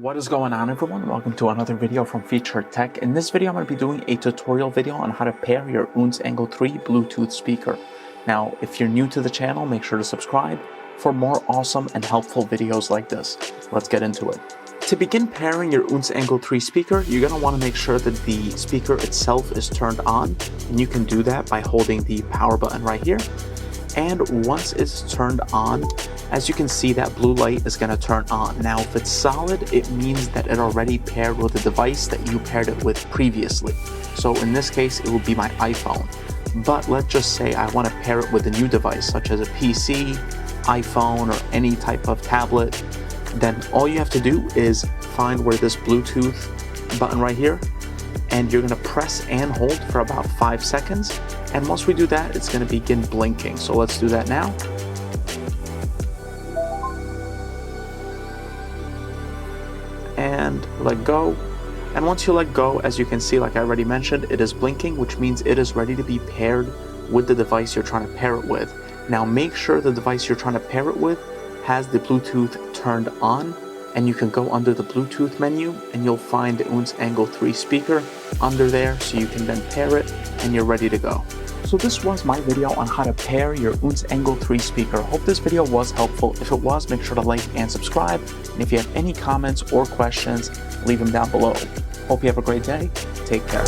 What is going on, everyone? Welcome to another video from Featured Tech. In this video I'm going to be doing a tutorial video on how to pair your Oontz Angle 3 Bluetooth speaker. Now if you're new to the channel, make sure to subscribe for more awesome and helpful videos like this. Let's get into it. To begin pairing your Oontz Angle 3 speaker, you're going to want to make sure that the speaker itself is turned on, and you can do that by holding the power button right here. And once it's turned on, as you can see, that blue light is going to turn on. Now if it's solid, it means that it already paired with the device that you paired it with previously. So in this case it will be my iPhone. But let's just say I want to pair it with a new device such as a PC, iPhone, or any type of tablet. Then all you have to do is find where this Bluetooth button right here, and you're going to press and hold for about 5 seconds. And once we do that, it's going to begin blinking. So let's do that now. And let go. And once you let go, as you can see, like I already mentioned, it is blinking, which means it is ready to be paired with the device you're trying to pair it with. Now make sure the device you're trying to pair it with has the Bluetooth turned on, and you can go under the Bluetooth menu and you'll find the Oontz Angle 3 speaker under there, so you can then pair it and you're ready to go. So this was my video on how to pair your Oontz Angle 3 speaker. Hope this video was helpful. If it was, make sure to like and subscribe. And if you have any comments or questions, leave them down below. Hope you have a great day. Take care.